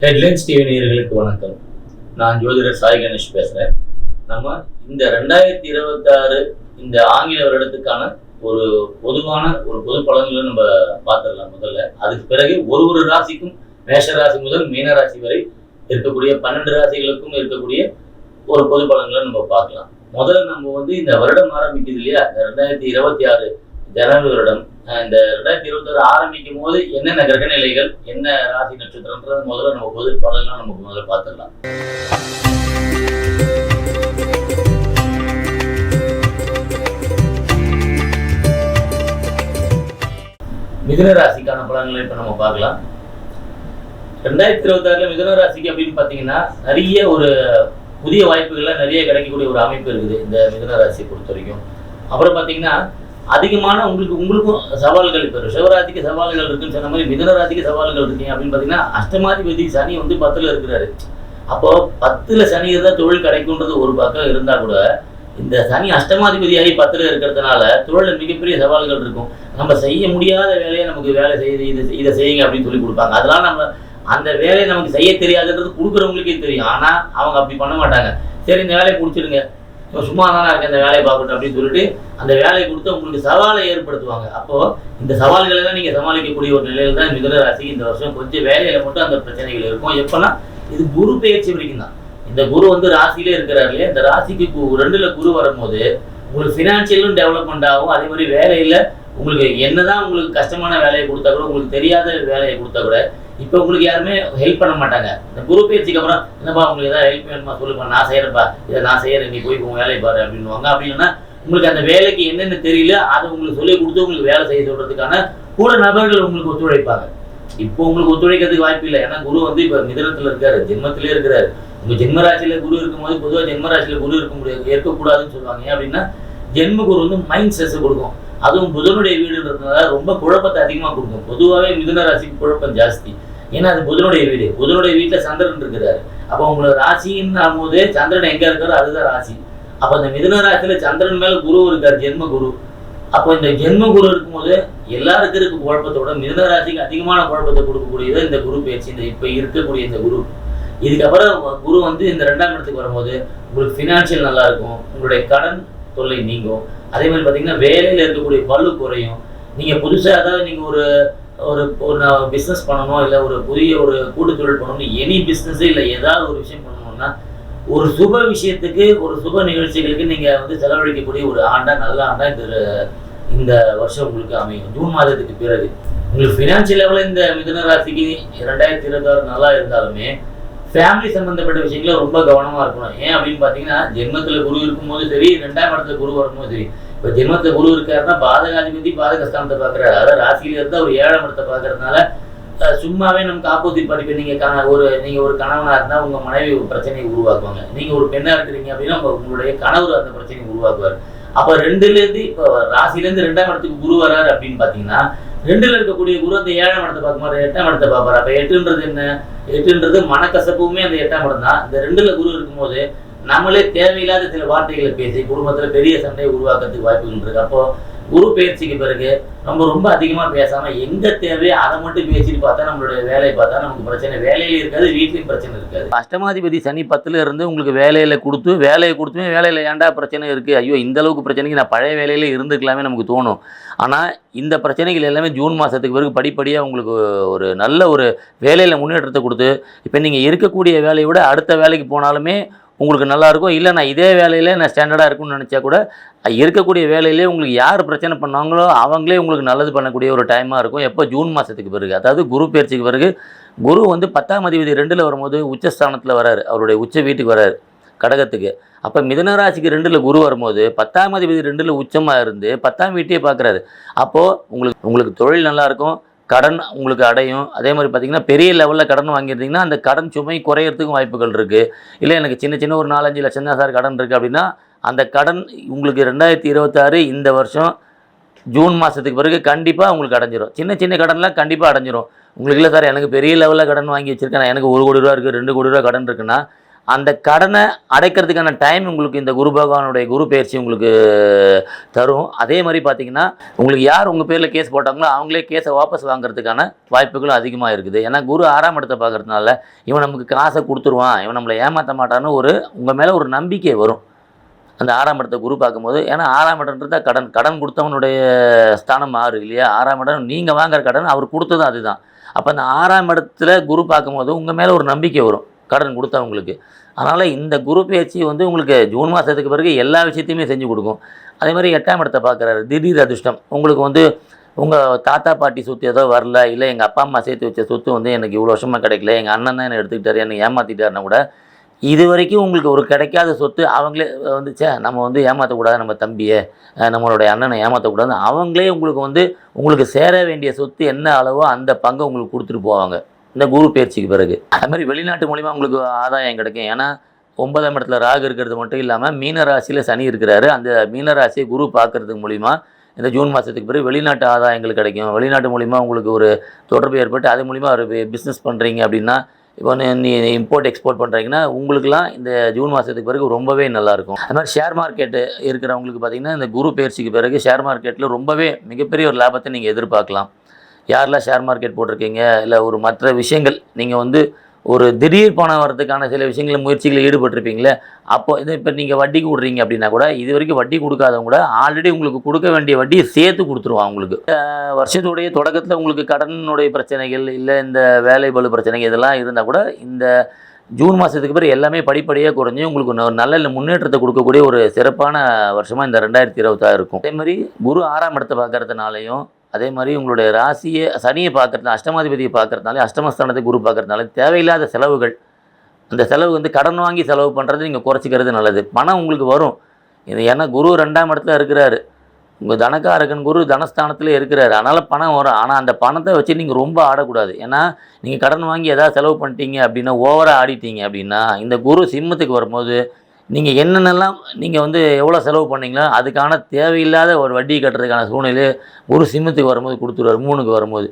Headlines TV நேயர்களுக்கு வணக்கம். நான் ஜோதிடர் சாய் கணேஷ் பேசுகிறேன். நம்ம இந்த 2026 இந்த ஆங்கில வருடத்துக்கான ஒரு பொது பலன்களை நம்ம பார்த்துடலாம். முதல்ல அதுக்கு பிறகு ஒரு ராசிக்கும் மேஷ ராசி முதல் மீன ராசி வரை இருக்கக்கூடிய 12 ராசிகளுக்கும் இருக்கக்கூடிய ஒரு பொது பலன்களை நம்ம பார்க்கலாம். முதல்ல நம்ம இந்த வருடம் ஆரம்பிக்குது இல்லையா, இந்த 2026 ஜனவரி வருடம். இந்த 2026 ஆரம்பிக்கும் போது என்னென்ன கிரகநிலைகள், என்ன ராசி நட்சத்திரம்ன்றது முதல்ல நம்ம பொது பலன்லாம் நமக்கு முதல்ல பார்த்துடலாம். மிதுன ராசிக்கான பலன்களை இப்ப நம்ம பார்க்கலாம். 2026 மிதுன ராசிக்கு அப்படின்னு பார்த்தீங்கன்னா நிறைய ஒரு புதிய வாய்ப்புகள்லாம் நிறைய கிடைக்கக்கூடிய ஒரு அமைப்பு இருக்குது இந்த மிதுன ராசியை பொறுத்த வரைக்கும். அப்புறம் பார்த்தீங்கன்னா அதிகமான உங்களுக்கும் சவால்கள், இப்போ ரிஷபராசிக்கு சவால்கள் இருக்குன்னு சொன்ன மாதிரி மிதுன ராசிக்கு சவால்கள் இருக்கீங்க அப்படின்னு பார்த்தீங்கன்னா அஷ்டமாதிபதி சனி 10ல் இருக்கிறாரு. அப்போ 10ல் சனி இருந்தால் தொழில் கிடைக்கும்ன்றது ஒரு பக்கம் இருந்தால் கூட இந்த சனி அஷ்டமாதிபதியாகி 10ல் இருக்கிறதுனால தொழில் மிகப்பெரிய சவால்கள் இருக்கும். நம்ம செய்ய முடியாத வேலையை நமக்கு வேலை செய்யுது, இதை செய்யுங்க அப்படின்னு சொல்லி கொடுப்பாங்க. அதெல்லாம் நம்ம அந்த வேலையை நமக்கு செய்ய தெரியாதுன்றது கொடுக்குறவங்களுக்கே தெரியும். ஆனால் அவங்க அப்படி பண்ண மாட்டாங்க. சரி, இந்த வேலையை முடிச்சிடுங்க, சும்மா தானே இருக்க, இந்த வேலையை பார்க்கட்டும் அப்படின்னு சொல்லிட்டு அந்த வேலையை கொடுத்து உங்களுக்கு சவாலை ஏற்படுத்துவாங்க. அப்போ இந்த சவால்களை தான் நீங்க சமாளிக்கக்கூடிய ஒரு நிலையில தான் மிதுன ராசி இந்த வருஷம் கொஞ்சம் வேலையில மட்டும் அந்த பிரச்சனைகள் இருக்கும். எப்பன்னா இது குரு பெயர்ச்சி வரைக்கும் தான். இந்த குரு ராசியிலே இருக்கிறாரு இல்லையா, இந்த ராசிக்கு 2ல் குரு வரும்போது உங்களுக்கு ஃபினான்ஷியலும் டெவலப்மெண்ட் ஆகும். அதே மாதிரி வேலையில உங்களுக்கு என்னதான் உங்களுக்கு கஷ்டமான வேலையை கொடுத்தா கூட, உங்களுக்கு தெரியாத வேலையை கொடுத்தா கூட இப்போ உங்களுக்கு யாருமே ஹெல்ப் பண்ண மாட்டாங்க. இந்த குரு பயிற்சிக்கு அப்புறம் என்னப்பா உங்களுக்கு ஏதாவது ஹெல்ப் வேணுமா சொல்லுப்பா, நான் செய்யறப்பா, இதை நான் செய்யறேன், நீ போய் உங்க வேலையை பாரு அப்படின்வாங்க. அப்படின்னா உங்களுக்கு அந்த வேலைக்கு என்னென்ன தெரியல அதை உங்களுக்கு சொல்லி கொடுத்து உங்களுக்கு வேலை செய்ய சொல்றதுக்கான கூட நபர்கள் உங்களுக்கு ஒத்துழைப்பாங்க. இப்போ உங்களுக்கு ஒத்துழைக்கிறதுக்கு வாய்ப்பு இல்லை. ஏன்னா குரு இப்போ மிதுனத்துல இருக்காரு, ஜென்மத்திலே இருக்கிறாரு. உங்க ஜென்மராசியில குரு இருக்கும்போது பொதுவாக ஜென்மராசியில குரு இருக்கக்கூடாதுன்னு சொல்லுவாங்க. ஏன் அப்படின்னா ஜென்ம குரு மைண்ட் ஸ்ட்ரெஸ் கொடுக்கும். அதுவும் புதனுடைய வீடுன்றதுனால ரொம்ப குழப்பத்தை அதிகமாக கொடுக்கும். பொதுவாகவே மிதுன ராசிக்கு குழப்பம் ஜாஸ்தி. ஏன்னா அது புதனுடைய வீடு, புதனுடைய வீட்டில் சந்திரன் இருக்கிறாரு. அப்போ உங்களோட ராசின்னு போது சந்திரன் எங்க இருக்காரோ அதுதான் ராசி. அப்போ இந்த மிதுன ராசியில சந்திரன் மேல குரு இருக்காரு, ஜென்ம குரு. அப்போ இந்த ஜென்ம குரு இருக்கும்போது எல்லாருக்கும் இருக்க குழப்பத்தோட மிதுன ராசிக்கு அதிகமான குழப்பத்தை கொடுக்கக்கூடியது இந்த குரு பயிற்சி, இந்த இப்ப இருக்கக்கூடிய இந்த குரு. இதுக்கப்புறம் குரு இந்த 2ஆம் இடத்துக்கு வரும்போது உங்களுக்கு ஃபினான்ஷியல் நல்லா இருக்கும், உங்களுடைய கடன் தொல்லை நீங்கும். அதே மாதிரி பார்த்தீங்கன்னா வேலையில் இருக்கக்கூடிய பளு குறையும். நீங்கள் புதுசாக அதாவது நீங்கள் ஒரு பிஸ்னஸ் பண்ணணும், இல்லை ஒரு புதிய ஒரு கூட்டு தொழில் பண்ணணும், எனி பிஸ்னஸு இல்லை ஏதாவது ஒரு விஷயம் பண்ணணும்னா ஒரு சுப விஷயத்துக்கு, ஒரு சுப நிகழ்ச்சிகளுக்கு நீங்கள் செலவழிக்கக்கூடிய ஒரு நல்ல ஆண்டா இந்த வருஷம் உங்களுக்கு அமையும். ஜூன் மாதத்துக்கு பிறகு உங்களுக்கு ஃபினான்ஷியல் லெவலில் இந்த மிதுன ராசிக்கு 2026 நல்லா இருந்தாலுமே ஃபேமிலி சம்பந்தப்பட்ட விஷயங்கள ரொம்ப கவனமாக இருக்கணும். ஏன் அப்படின்னு பார்த்தீங்கன்னா ஜென்மத்தில் குரு இருக்கும்போது சரி, 2ஆம் இடத்துல குரு வரும்போது சரி. இப்போ ஜென்மத்தில் குரு இருக்காருன்னா பாதகாதிபதி பாதகஸ்தானத்தை பார்க்குறாரு. அதாவது ராசியில இருந்தால் ஒரு 7ஆம் இடத்தை பார்க்கறதுனால சும்மாவே நமக்கு ஆப்போசிட் படிப்பு. நீங்கள் ஒரு கணவனாக இருந்தால் உங்கள் மனைவி ஒரு பிரச்சனையை உருவாக்குவாங்க. நீங்கள் ஒரு பெண்ணாக இருக்கிறீங்க அப்படின்னா உங்களுடைய கணவர் அந்த பிரச்சனையை உருவாக்குவார். அப்போ 2லேருந்து இப்போ ராசியிலேருந்து 2ஆம் இடத்துக்கு குரு வராரு அப்படின்னு பார்த்தீங்கன்னா 2ல் இருக்கக்கூடிய குரு அந்த 7ஆம் இடத்தை பார்க்கும்போது 8ஆம் இடத்தை பார்ப்பாரு. அப்போ 8ன்றது என்ன? 8ன்றது மனக்கசப்புமே அந்த 8ஆம் இடம் தான். இந்த 2ல் குரு இருக்கும்போது நம்மளே தேவையில்லாத சில வார்த்தைகளை பேசி குடும்பத்தில் பெரிய சண்டையை உருவாக்குறதுக்கு வாய்ப்புகள் இருக்கு. அப்போ குரு பயிற்சிக்கு பிறகு ரொம்ப அதிகமாக பேசாமல் எங்கே தேவையோ அதை மட்டும் பேசிட்டு பார்த்தா நம்மளுடைய வேலையை பார்த்தா நமக்கு பிரச்சனை வேலையில இருக்காது, வீட்லையும் பிரச்சனை இருக்காது. அஷ்டமாதிபதி சனி 10ல் இருந்து உங்களுக்கு வேலையை கொடுத்துமே வேலையில் ஏன்டா பிரச்சனை இருக்குது, ஐயோ இந்த அளவுக்கு பிரச்சனைக்கு நான் பழைய வேலையில இருந்துக்கலாமே நமக்கு தோணும். ஆனால் இந்த பிரச்சனைகள் எல்லாமே ஜூன் மாதத்துக்கு பிறகு படிப்படியாக உங்களுக்கு ஒரு நல்ல ஒரு வேலையில் முன்னேற்றத்தை கொடுத்து இப்போ நீங்கள் இருக்கக்கூடிய வேலையை விட அடுத்த வேலைக்கு போனாலுமே உங்களுக்கு நல்லாயிருக்கும். இல்லை நான் இதே வேலையில் நான் ஸ்டாண்டர்டாக இருக்குன்னு நினச்சா கூட இருக்கக்கூடிய வேலையிலே உங்களுக்கு யார் பிரச்சனை பண்ணாங்களோ அவங்களே உங்களுக்கு நல்லது பண்ணக்கூடிய ஒரு டைமாக இருக்கும். எப்போ ஜூன் மாதத்துக்கு பிறகு, அதாவது குரு பயிற்சிக்கு பிறகு. குரு 10ஆம் அதிபதி 2ல் வரும்போது உச்சஸ்தானத்தில் வராரு, அவருடைய உச்ச வீட்டுக்கு வராரு கடகத்துக்கு. அப்போ மிதுன ராசிக்கு 2ல் குரு வரும்போது 10ஆம் அதிபதி 2ல் உச்சமாக இருந்து 10ஆம் வீட்டையே பார்க்குறாரு. அப்போது உங்களுக்கு தொழில் நல்லாயிருக்கும், கடன் உங்களுக்கு அடையும். அதே மாதிரி பார்த்திங்கன்னா பெரிய லெவலில் கடன் வாங்கியிருந்தீங்கன்னா அந்த கடன் சுமை குறையிறதுக்கும் வாய்ப்புகள் இருக்குது. இல்லை எனக்கு சின்ன ஒரு 4-5 லட்சம் தான் சார் கடன் இருக்குது அப்படின்னா அந்த கடன் உங்களுக்கு 2026 இந்த வருஷம் ஜூன் மாதத்துக்கு பிறகு கண்டிப்பாக உங்களுக்கு அடைஞ்சிரும். சின்ன கடன்லாம் கண்டிப்பாக அடைஞ்சிரும். உங்களுக்கு இல்லை சார் எனக்கு பெரிய லெவலில் கடன் வாங்கி வச்சுருக்கேன், எனக்கு 1 கோடி ரூபா இருக்குது, 2 கோடி ரூபா கடன் இருக்குன்னா அந்த கடனை அடைக்கிறதுக்கான டைம் உங்களுக்கு இந்த குரு பகவானுடைய குரு பயிற்சி உங்களுக்கு தரும். அதே மாதிரி பார்த்தீங்கன்னா உங்களுக்கு யார் உங்கள் பேரில் கேஸ் போட்டாங்களோ அவங்களே கேஸை வாபஸ் வாங்குறதுக்கான வாய்ப்புகளும் அதிகமாக இருக்குது. ஏன்னா குரு 6ஆம் இடத்தை பார்க்கறதுனால இவன் நமக்கு காசை கொடுத்துருவான், இவன் நம்மளை ஏமாற்ற மாட்டான்னு உங்கள் மேலே ஒரு நம்பிக்கை வரும் அந்த 6ஆம் இடத்தை குரு பார்க்கும்போது. ஏன்னா 6ஆம் இடம்ன்றது கடன் கொடுத்தவனுடைய ஸ்தானம் 6 இல்லையா? 6ஆம் இடம் நீங்கள் வாங்குற கடன் அவர் கொடுத்ததும் அதுதான். அப்போ அந்த 6ஆம் இடத்துல குரு பார்க்கும்போது உங்கள் மேலே ஒரு நம்பிக்கை வரும் கடன் கொடுத்தவங்களுக்கு. அதனால் இந்த குரு பயிற்சி உங்களுக்கு ஜூன் மாதத்துக்கு பிறகு எல்லா விஷயத்தையுமே செஞ்சு கொடுக்கும். அதே மாதிரி 8ஆம் இடத்தை பார்க்குறாரு, திடீர் அதிர்ஷ்டம். உங்களுக்கு உங்கள் தாத்தா பாட்டி சொத்து ஏதோ வரல, இல்லை எங்கள் அப்பா அம்மா சேர்த்து வச்ச சொத்து எனக்கு இவ்வளோ வருஷமாக கிடைக்கல, எங்கள் அண்ணன் தான் என்னை எடுத்துக்கிட்டாரு, என்னை ஏமாற்றிட்டாருன்னா கூட இது வரைக்கும் உங்களுக்கு ஒரு கிடைக்காத சொத்து அவங்களே நம்ம ஏமாற்றக்கூடாது, நம்ம தம்பியை நம்மளுடைய அண்ணனை ஏமாற்றக்கூடாது, அவங்களே உங்களுக்கு சேர வேண்டிய சொத்து என்ன அளவோ அந்த பங்கை உங்களுக்கு கொடுத்துட்டு போவாங்க இந்த குரு பயிற்சிக்கு பிறகு. அது மாதிரி வெளிநாட்டு மூலிமா உங்களுக்கு ஆதாயம் கிடைக்கும். ஏன்னா 9ஆம் இடத்துல ராகு இருக்கிறது மட்டும் இல்லாமல் மீன ராசியில் சனி இருக்கிறாரு. அந்த மீன ராசியை குரு பார்க்கறதுக்கு மூலிமா இந்த ஜூன் மாதத்துக்கு பிறகு வெளிநாட்டு ஆதாயங்கள் கிடைக்கும். வெளிநாட்டு மூலிமா உங்களுக்கு ஒரு தொடர்பு ஏற்பட்டு அது மூலிமா ஒரு பிஸ்னஸ் பண்ணுறீங்க அப்படின்னா, இப்போ நீ இம்போர்ட் எக்ஸ்போர்ட் பண்ணுறீங்கன்னா உங்களுக்குலாம் இந்த ஜூன் மாதத்துக்கு பிறகு ரொம்பவே நல்லாயிருக்கும். அது மாதிரி ஷேர் மார்க்கெட்டு இருக்கிறவங்களுக்கு பார்த்திங்கன்னா இந்த குரு பயிற்சிக்கு பிறகு ஷேர் மார்க்கெட்டில் ரொம்பவே மிகப்பெரிய ஒரு லாபத்தை நீங்கள் எதிர்பார்க்கலாம். யாரெல்லாம் ஷேர் மார்க்கெட் போட்டிருக்கீங்க, இல்லை ஒரு மற்ற விஷயங்கள் நீங்கள் ஒரு திடீர் பணம் வரதுக்கான சில விஷயங்களில் முயற்சிகளில் ஈடுபட்டிருப்பீங்களே, அப்போ இப்போ நீங்கள் வட்டிக்கு விட்றீங்க அப்படின்னா கூட இது வரைக்கும் வட்டி கொடுக்காதவங்க கூட ஆல்ரெடி உங்களுக்கு கொடுக்க வேண்டிய வட்டியை சேர்த்து கொடுத்துருவான். உங்களுக்கு வருஷத்துடைய தொடக்கத்தில் உங்களுக்கு கடனுடைய பிரச்சனைகள், இல்லை இந்த வேலை பளு பிரச்சனைகள் இதெல்லாம் இருந்தால் கூட இந்த ஜூன் மாதத்துக்கு பிறகு எல்லாமே படிப்படியாக குறைஞ்சி உங்களுக்கு நல்ல முன்னேற்றத்தை கொடுக்கக்கூடிய ஒரு சிறப்பான வருஷமாக இந்த 2026 இருக்கும். அதே மாதிரி குரு 6ஆம் இடத்தை பார்க்கறதுனாலையும், அதே மாதிரி உங்களுடைய ராசியை சனியை பார்க்கறதுனால, அஷ்டமாதிபதியை பார்க்கறதுனால, அஷ்டமஸ்தானத்தை குரு பார்க்கறதுனால தேவையில்லாத செலவுகள், அந்த செலவு கடன் வாங்கி செலவு பண்ணுறது நீங்கள் குறைச்சிக்கிறது நல்லது. பணம் உங்களுக்கு வரும். இது ஏன்னா குரு 2ஆம் இடத்துல இருக்கிறாரு, உங்கள் தனக்காரகன் குரு தனஸ்தானத்தில் இருக்கிறாரு, அதனால் பணம் வரும். ஆனால் அந்த பணத்தை வச்சு நீங்கள் ரொம்ப ஆடக்கூடாது. ஏன்னா நீங்கள் கடன் வாங்கி எதாவது செலவு பண்ணிட்டீங்க அப்படின்னா, ஓவராக ஆடிட்டீங்க அப்படின்னா, இந்த குரு சிம்மத்துக்கு வரும்போது நீங்கள் என்னென்னலாம் நீங்கள் எவ்வளோ செலவு பண்ணீங்களோ அதுக்கான தேவையில்லாத ஒரு வட்டி கட்டுறதுக்கான சூழ்நிலை ஒரு சிம்மத்துக்கு வரும்போது கொடுத்துருவார், 3க்கு வரும்போது.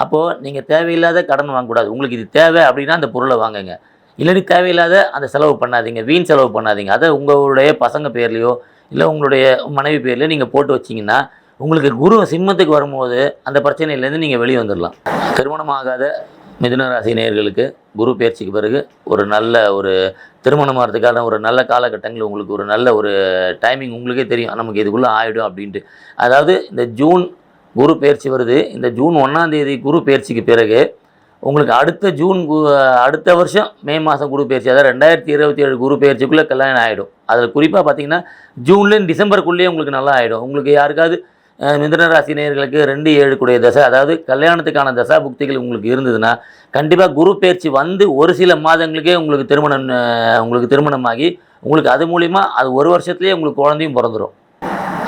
அப்போது நீங்கள் தேவையில்லாத கடன் வாங்கக்கூடாது. உங்களுக்கு இது தேவை அப்படின்னா அந்த பொருளை வாங்குங்க, இல்லாட்டி தேவையில்லாத அந்த செலவு பண்ணாதீங்க, வீண் செலவு பண்ணாதீங்க. அதை உங்களுடைய பசங்க பேர்லையோ இல்லை உங்களுடைய மனைவி பேர்லையோ நீங்கள் போட்டு வச்சிங்கன்னா உங்களுக்கு குரு சிம்மத்துக்கு வரும்போது அந்த பிரச்சனையிலேருந்து நீங்கள் வெளியே வந்துடலாம். திருமணமாகாத மிதுன ராசி நேயர்களுக்கு குரு பயிற்சிக்கு பிறகு ஒரு திருமணமாகிறதுக்கான ஒரு நல்ல காலகட்டங்கள், உங்களுக்கு ஒரு நல்ல ஒரு டைமிங் உங்களுக்கே தெரியும், நமக்கு இதுக்குள்ளே ஆகிடும் அப்படின்ட்டு. அதாவது இந்த ஜூன் குரு பயிற்சி வருது, இந்த ஜூன் 1ஆம் தேதி குரு பயிற்சிக்கு பிறகு உங்களுக்கு அடுத்த வருஷம் மே மாதம் குரு பயிற்சி, அதாவது 2027 குரு பயிற்சிக்குள்ளே கல்யாணம் ஆகிடும். அதில் குறிப்பாக பார்த்தீங்கன்னா ஜூன்லேருந்து டிசம்பருக்குள்ளேயே உங்களுக்கு நல்லா ஆகிடும். உங்களுக்கு யாருக்காவது மிதுன ராசி நேயர்களுக்கு 2-7 கூடிய தசை, அதாவது கல்யாணத்துக்கான தசா புக்திகள் உங்களுக்கு இருந்ததுன்னா கண்டிப்பாக குரு பயிற்சி ஒரு சில மாதங்களுக்கே உங்களுக்கு திருமணமாகி உங்களுக்கு அது மூலிமா அது ஒரு வருஷத்துலேயே உங்களுக்கு குழந்தையும் பிறந்துடும்.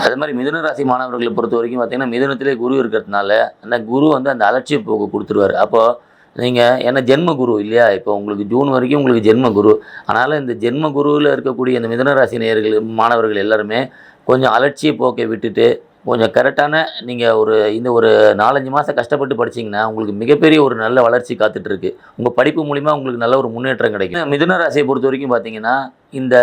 அது மாதிரி மிதுன ராசி மாணவர்களை பொறுத்த வரைக்கும் பார்த்திங்கன்னா மிதுனத்திலே குரு இருக்கிறதுனால அந்த குரு அந்த அலட்சிய போக்கு கொடுத்துருவார். அப்போது நீங்கள் ஏன்னா ஜென்ம குரு இல்லையா, இப்போ உங்களுக்கு ஜூன் வரைக்கும் உங்களுக்கு ஜென்ம குரு. அதனால் இந்த ஜென்ம குருவில் இருக்கக்கூடிய இந்த மிதுன ராசி நேயர்கள் மாணவர்கள் எல்லாருமே கொஞ்சம் அலட்சிய போக்கை விட்டுட்டு கொஞ்சம் கரெக்டான நீங்கள் ஒரு 4-5 மாதம் கஷ்டப்பட்டு படிச்சிங்கன்னா உங்களுக்கு மிகப்பெரிய ஒரு நல்ல வளர்ச்சி காத்துட்ருக்கு. உங்கள் படிப்பு மூலிமா உங்களுக்கு நல்ல ஒரு முன்னேற்றம் கிடைக்கும். மிதுன ராசியை பொறுத்த வரைக்கும் பார்த்தீங்கன்னா இந்த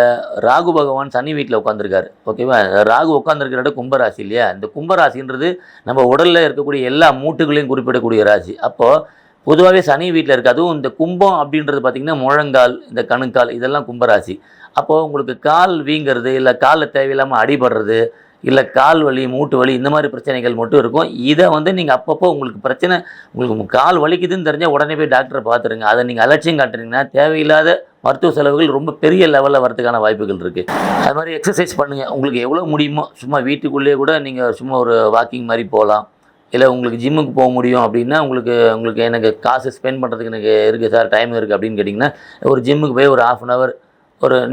ராகு பகவான் சனி வீட்டில் உட்காந்துருக்காரு, ஓகேவா? ராகு உட்காந்துருக்கிற இடம் கும்பராசி இல்லையா? இந்த கும்பராசின்றது நம்ம உடலில் இருக்கக்கூடிய எல்லா மூட்டுகளையும் குறிப்பிடக்கூடிய ராசி. அப்போது பொதுவாகவே சனி வீட்டில் இருக்குது. அதுவும் இந்த கும்பம் அப்படின்றது பார்த்திங்கன்னா முழங்கால், இந்த கணுக்கால், இதெல்லாம் கும்பராசி. அப்போது உங்களுக்கு கால் வீங்கிறது, இல்லை காலில் தேவையில்லாமல் அடிபடுறது, இல்லை கால் வலி, மூட்டு வலி, இந்த மாதிரி பிரச்சனைகள் மட்டும் இருக்கும். இதை நீங்கள் அப்பப்போ உங்களுக்கு கால் வலிக்குதுன்னு தெரிஞ்சால் உடனே போய் டாக்டரை பார்த்துருங்க. அதை நீங்கள் அலட்சியம் காட்டுறீங்கன்னா தேவையில்லாத மருத்துவ செலவுகள் ரொம்ப பெரிய லெவலில் வரதுக்கான வாய்ப்புகள் இருக்குது. அது மாதிரி எக்ஸசைஸ் பண்ணுங்கள், உங்களுக்கு எவ்வளோ முடியுமோ. சும்மா வீட்டுக்குள்ளேயே கூட நீங்கள் சும்மா ஒரு வாக்கிங் மாதிரி போகலாம். இல்லை உங்களுக்கு ஜிம்முக்கு போக முடியும் அப்படின்னா உங்களுக்கு எனக்கு காசு ஸ்பெண்ட் பண்ணுறதுக்கு எனக்கு இருக்குது சார், டைம் இருக்குது அப்படின்னு கேட்டிங்கன்னா ஒரு ஜிம்முக்கு போய் ஒரு 1/2 hour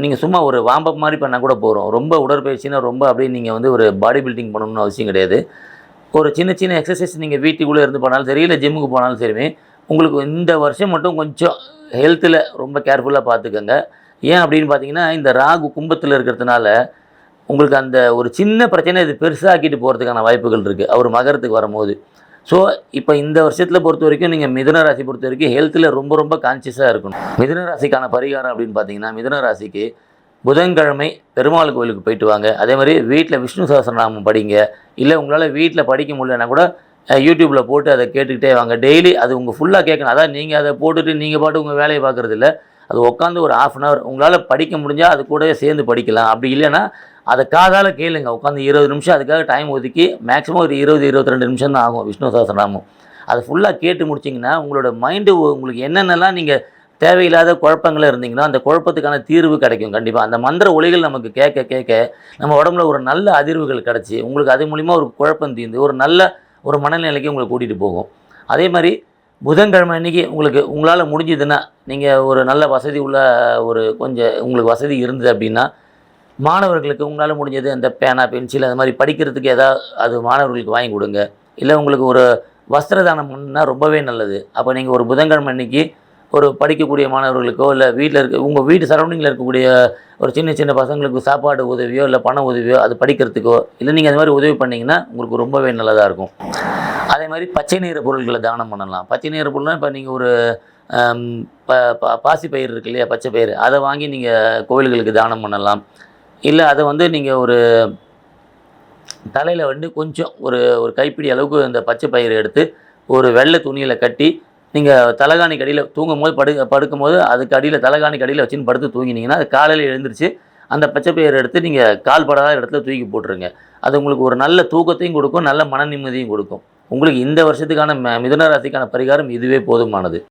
நீங்கள் சும்மா ஒரு வாம்பப் மாதிரி பண்ணால் கூட போகிறோம். ரொம்ப உடற்பயிற்சினா ரொம்ப அப்படியே நீங்கள் ஒரு பாடி பில்டிங் பண்ணணும்னு அவசியம் கிடையாது. ஒரு சின்ன எக்ஸசைஸ் நீங்கள் வீட்டுக்குள்ளே இருந்து பண்ணாலும் சரி, இல்லை ஜிம்முக்கு போனாலும் சரி, உங்களுக்கு இந்த வருஷம் மட்டும் கொஞ்சம் ஹெல்த்தில் ரொம்ப கேர்ஃபுல்லாக பார்த்துக்கோங்க. ஏன் அப்படின்னு பார்த்தீங்கன்னா இந்த ராகு கும்பத்தில் இருக்கிறதுனால உங்களுக்கு அந்த ஒரு சின்ன பிரச்சனை இது பெருசாக்கிட்டு போகிறதுக்கான வாய்ப்புகள் இருக்குது அவர் மகரத்துக்கு வரும்போது. ஸோ இப்போ இந்த வருஷத்தில் பொறுத்த வரைக்கும் நீங்கள் மிதுன ராசி பொறுத்த வரைக்கும் ஹெல்த்தில் ரொம்ப ரொம்ப கான்சியஸாக இருக்கணும். மிதுன ராசிக்கான பரிகாரம் அப்படின்னு பார்த்தீங்கன்னா, மிதுன ராசிக்கு புதன்கிழமை பெருமாள் கோயிலுக்கு போயிட்டு வாங்க. அதே மாதிரி வீட்டில் விஷ்ணு சஹஸ்ரநாமம் படிங்க. இல்லை உங்களால் வீட்டில் படிக்க முடியலன்னா கூட யூடியூப்பில் போட்டு அதை கேட்டுக்கிட்டே வாங்க. டெய்லி அது உங்கள் ஃபுல்லாக கேட்கணும். அதான் நீங்கள் அதை போட்டுட்டு நீங்கள் பாட்டு உங்கள் வேலையை பார்க்குறது இல்லை. அது உட்காந்து ஒரு 1/2 அன் ஹவர் உங்களால் படிக்க முடிஞ்சால் அது கூடவே சேர்ந்து படிக்கலாம். அப்படி இல்லைன்னா அதை காதால் கேளுங்க. உட்காந்து 20 நிமிஷம் அதுக்காக டைம் ஒதுக்கி மேக்ஸிமம் ஒரு 20-22 நிமிஷம் தான் ஆகும் விஷ்ணு சஹஸ்ரநாமம். அதை ஃபுல்லாக கேட்டு முடிச்சிங்கன்னா உங்களோட மைண்டு உங்களுக்கு என்னென்னலாம் நீங்கள் தேவையில்லாத குழப்பங்கள இருந்தீங்கன்னா அந்த குழப்பத்துக்கான தீர்வு கிடைக்கும் கண்டிப்பாக. அந்த மந்திர ஒலிகள் நமக்கு கேட்க கேட்க நம்ம உடம்புல ஒரு நல்ல அதிர்வுகள் கிடச்சி உங்களுக்கு அது மூலிமா ஒரு குழப்பம் தீர்ந்து ஒரு நல்ல ஒரு மனநிலைக்கு உங்களை கூட்டிகிட்டு போகும். அதே மாதிரி புதன்கிழமை அன்றைக்கி உங்களால் முடிஞ்சதுன்னா நீங்கள் ஒரு நல்ல வசதி உள்ள ஒரு கொஞ்சம் உங்களுக்கு வசதி இருந்தது அப்படின்னா மாணவர்களுக்கு உங்களால் முடிஞ்சது அந்த பேனா பென்சில் அது மாதிரி படிக்கிறதுக்கு ஏதாவது அது மாணவர்களுக்கு வாங்கி கொடுங்க. இல்லை உங்களுக்கு ஒரு வஸ்திர தானம் பண்ணால் ரொம்பவே நல்லது. அப்போ நீங்கள் ஒரு புதன்கிழமை அன்றைக்கி ஒரு படிக்கக்கூடிய மாணவர்களுக்கோ இல்லை வீட்டில் உங்கள் வீட்டு சரௌண்டிங்கில் இருக்கக்கூடிய ஒரு சின்ன சின்ன பசங்களுக்கு சாப்பாடு உதவியோ இல்லை பண உதவியோ அது படிக்கிறதுக்கோ இல்லை நீங்கள் அது மாதிரி உதவி பண்ணிங்கன்னா உங்களுக்கு ரொம்பவே நல்லதாக இருக்கும். அதே மாதிரி பச்சை நிற பொருட்களை தானம் பண்ணலாம். பச்சை நிற பொருள்னால் இப்போ நீங்கள் ஒரு பாசி பயிர் இருக்கு இல்லையா, பச்சை பயிர், அதை வாங்கி நீங்கள் கோவில்களுக்கு தானம் பண்ணலாம். இல்லை அதை நீங்கள் ஒரு தலையில் கொஞ்சம் ஒரு கைப்பிடி அளவுக்கு அந்த பச்சை பயிரை எடுத்து ஒரு வெள்ளை துணியில் கட்டி நீங்கள் தலகாணிக்கு அடியில் தூங்கும்போது படுக்கும்போது அதுக்கு அடியில் தலகாணிக்கு அடியில் வச்சுன்னு படுத்து தூங்கினீங்கன்னா அது காலையில் எழுந்திரிச்சு அந்த பச்சை பயிரை எடுத்து நீங்கள் கால் படாத இடத்துல தூக்கி போட்டுருங்க. அது உங்களுக்கு ஒரு நல்ல தூக்கத்தையும் கொடுக்கும், நல்ல மன நிம்மதியும் கொடுக்கும். உங்களுக்கு இந்த வருஷத்துக்கான மிதுன ராசிக்கான பரிகாரம் இதுவே போதுமானது.